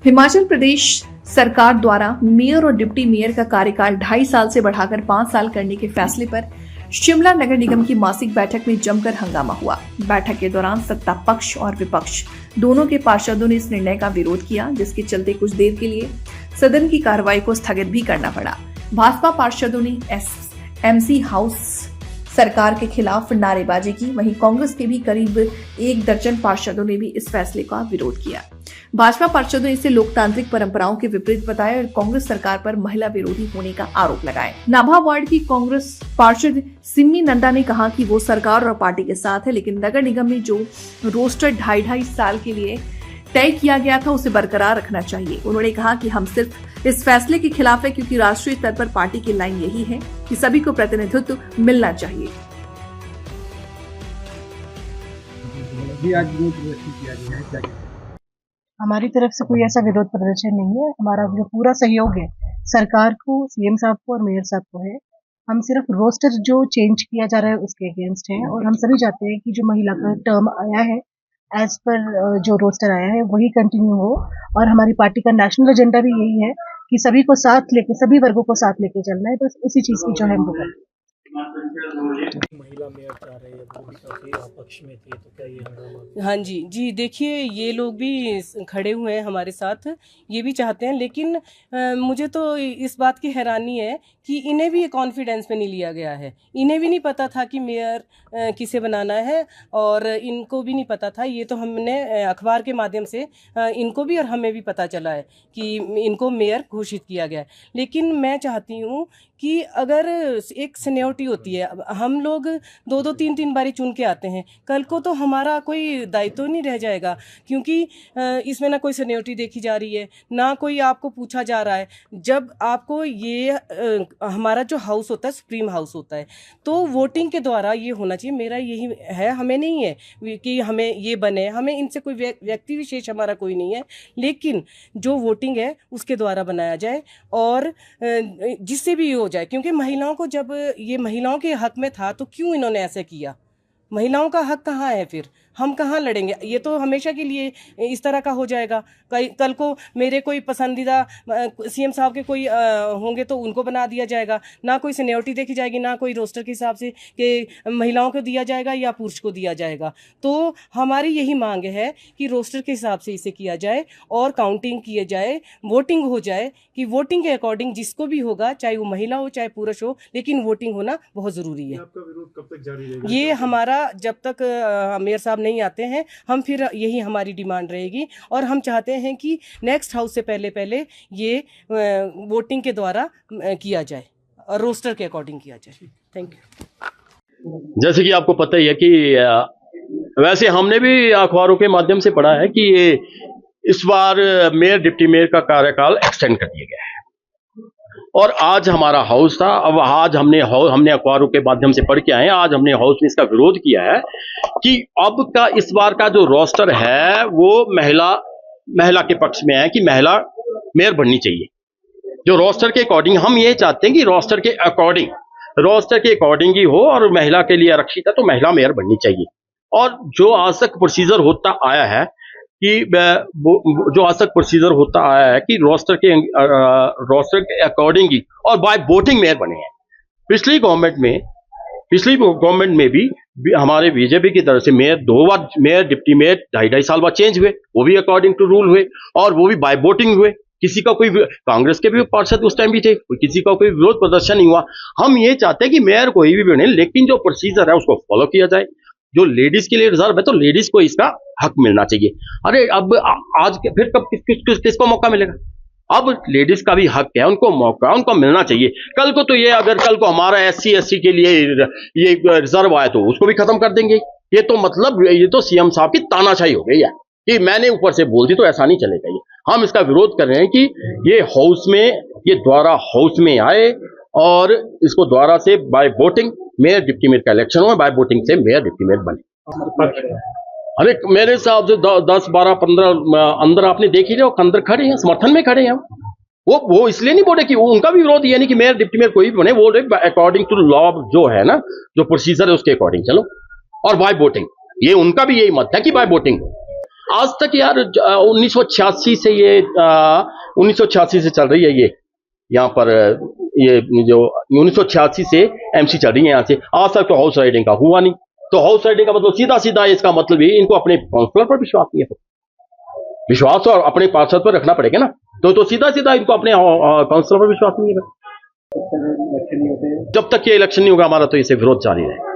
हिमाचल प्रदेश सरकार द्वारा मेयर और डिप्टी मेयर का कार्यकाल 2.5 साल से बढ़ाकर 5 साल करने के फैसले पर शिमला नगर निगम की मासिक बैठक में जमकर हंगामा हुआ। बैठक के दौरान सत्ता पक्ष और विपक्ष दोनों के पार्षदों ने इस निर्णय का विरोध किया, जिसके चलते कुछ देर के लिए सदन की कार्रवाई को स्थगित भी करना पड़ा। भाजपा पार्षदों ने एमसी हाउस सरकार के खिलाफ नारेबाजी की, वहीं कांग्रेस के भी करीब 1 दर्जन पार्षदों ने भी इस फैसले का विरोध किया। भाजपा पार्षदों ने इसे लोकतांत्रिक परंपराओं के विपरीत बताया और कांग्रेस सरकार पर महिला विरोधी होने का आरोप लगाया। नाभा वार्ड की कांग्रेस पार्षद सिम्मी नंदा ने कहा कि वो सरकार और पार्टी के साथ है, लेकिन नगर निगम में जो रोस्टर 2.5 साल के लिए तय किया गया था उसे बरकरार रखना चाहिए। उन्होंने कहा कि हम सिर्फ इस फैसले के खिलाफ है क्योंकि राष्ट्रीय स्तर पर पार्टी की लाइन यही है कि सभी को प्रतिनिधित्व मिलना चाहिए। हमारी तरफ से कोई ऐसा विरोध प्रदर्शन नहीं है। हमारा जो पूरा सहयोग है सरकार को, सीएम साहब को और मेयर साहब को है। हम सिर्फ रोस्टर जो चेंज किया जा रहा है उसके अगेंस्ट हैं और हम सभी चाहते हैं कि जो महिला का टर्म आया है एज पर जो रोस्टर आया है वही कंटिन्यू हो। और हमारी पार्टी का नेशनल एजेंडा भी यही है कि सभी को साथ लेके, सभी वर्गों को साथ लेके चलना है। बस उसी चीज की जो है हम वो करते हैं। महिला मेयर चाह रहे हैं, वो भी काफी पक्ष में थी, तो क्या ये हंगामा? हाँ जी देखिए, ये लोग भी खड़े हुए हैं हमारे साथ, ये भी चाहते हैं, लेकिन मुझे तो इस बात की हैरानी है कि इन्हें भी कॉन्फिडेंस में नहीं लिया गया है। इन्हें भी नहीं पता था कि मेयर किसे बनाना है और इनको भी नहीं पता था। ये तो हमने अखबार के माध्यम से इनको भी और हमें भी पता चला है कि इनको मेयर घोषित किया गया है। लेकिन मैं चाहती हूँ कि अगर एक सीनियरिटी होती है, हम लोग 2-2, 3-3 बारी चुन के आते हैं, कल को तो हमारा कोई दायित्व नहीं रह जाएगा, क्योंकि इसमें ना कोई सीनियरिटी देखी जा रही है, ना कोई आपको पूछा जा रहा है। जब आपको ये हमारा जो हाउस होता है सुप्रीम हाउस होता है, तो वोटिंग के द्वारा ये होना चाहिए। मेरा यही है, हमें नहीं है कि हमें ये बने, हमें इनसे कोई व्यक्ति विशेष हमारा कोई नहीं है, लेकिन जो वोटिंग है उसके द्वारा बनाया जाए और जिससे भी हो जाए। क्योंकि महिलाओं को, जब ये महिलाओं के हक में था तो क्यों इन्होंने ऐसे किया? महिलाओं का हक कहाँ है? फिर हम कहाँ लड़ेंगे? ये तो हमेशा के लिए इस तरह का हो जाएगा। कल को मेरे कोई पसंदीदा सीएम साहब के कोई होंगे तो उनको बना दिया जाएगा। ना कोई सीनियरिटी देखी जाएगी, ना कोई रोस्टर के हिसाब से कि महिलाओं को दिया जाएगा या पुरुष को दिया जाएगा। तो हमारी यही मांग है कि रोस्टर के हिसाब से इसे किया जाए और काउंटिंग किए जाए, वोटिंग हो जाए, कि वोटिंग के अकॉर्डिंग जिसको भी होगा, चाहे वो महिला हो चाहे पुरुष हो, लेकिन वोटिंग होना बहुत ज़रूरी है। आपका विरोध कब तक जारी रहेगा? ये हमारा जब तक मेयर साहब नहीं आते हैं, हम फिर यही हमारी डिमांड रहेगी। और हम चाहते हैं कि नेक्स्ट हाउस से पहले ये वोटिंग के द्वारा किया जाए और रोस्टर के अकॉर्डिंग किया जाए। Thank you. जैसे कि आपको पता ही है कि वैसे हमने भी अखबारों के माध्यम से पढ़ा है कि ये इस बार मेयर डिप्टी मेयर का कार्यकाल एक्सटेंड कर दिया गया है और आज हमारा हाउस था। अब आज हमने अखबारों के माध्यम से पढ़ के आए हैं, आज हमने हाउस में इसका विरोध किया है कि अब का इस बार का जो रोस्टर है वो महिला के पक्ष में है कि महिला मेयर बननी चाहिए। जो रोस्टर के अकॉर्डिंग, हम ये चाहते हैं कि रोस्टर के अकॉर्डिंग ही हो और महिला के लिए आरक्षित है तो महिला मेयर बननी चाहिए। और जो आज तक प्रोसीजर होता आया है कि रोस्टर के अकॉर्डिंग ही और बाय वोटिंग मेयर बने हैं। पिछली गवर्नमेंट में भी हमारे बीजेपी की तरफ से मेयर 2 बार, मेयर डिप्टी मेयर 2.5 साल बाद चेंज हुए, वो भी अकॉर्डिंग टू रूल हुए और वो भी बाय वोटिंग हुए। किसी का कोई, कांग्रेस के भी पार्षद उस टाइम भी थे, किसी का कोई विरोध प्रदर्शन नहीं हुआ। हम ये चाहते हैं कि मेयर कोई भी बने, लेकिन जो प्रोसीजर है उसको फॉलो किया जाए। जो लेडीज के लिए रिजर्व है तो लेडीज को इसका हक मिलना चाहिए। अरे अब आज फिर कब किसको मौका मिलेगा? अब लेडीज का भी हक है, उनको मौका उनको मिलना चाहिए। कल को तो ये, अगर कल को हमारा SC/SC के लिए ये रिजर्व आया तो उसको भी खत्म कर देंगे। ये तो मतलब, ये तो सीएम साहब की तानाशाही हो गई है कि मैंने ऊपर से बोल दी, तो ऐसा नहीं चलेगा। ये हम इसका विरोध कर रहे हैं कि ये द्वारा हाउस में आए और इसको द्वारा से by voting mayor deputy mayor का इलेक्शन हो, बाय वोटिंग से मेयर डिप्टी मेयर बने। अरे मेरे हिसाब से 10, 12, 15 अंदर आपने देख ही रहे हो, अंदर खड़े हैं, समर्थन में खड़े हैं। वो इसलिए नहीं बोले कि उनका भी विरोध ये नहीं कि मेयर डिप्टी मेयर कोई भी बने, वो अकॉर्डिंग टू लॉ जो है ना, जो प्रोसीजर है उसके अकॉर्डिंग चलो और बाय वोटिंग। ये उनका भी यही मत है कि बाय वोटिंग। आज तक यार 1986 से ये 1986 से चल रही है ये यहाँ पर ये जो 1986 से एमसी चल रही है यहाँ से आज तक तो हाउस राइडिंग का हुआ नहीं। तो हाउस राइडिंग का मतलब सीधा सीधा इसका मतलब ये इनको अपने काउंसलर पर विश्वास नहीं है। विश्वास तो अपने पार्षद पर रखना पड़ेगा ना। तो सीधा सीधा इनको अपने काउंसलर पर विश्वास नहीं है। जब तक ये इलेक्शन नहीं होगा हमारा तो इसे विरोध जारी है।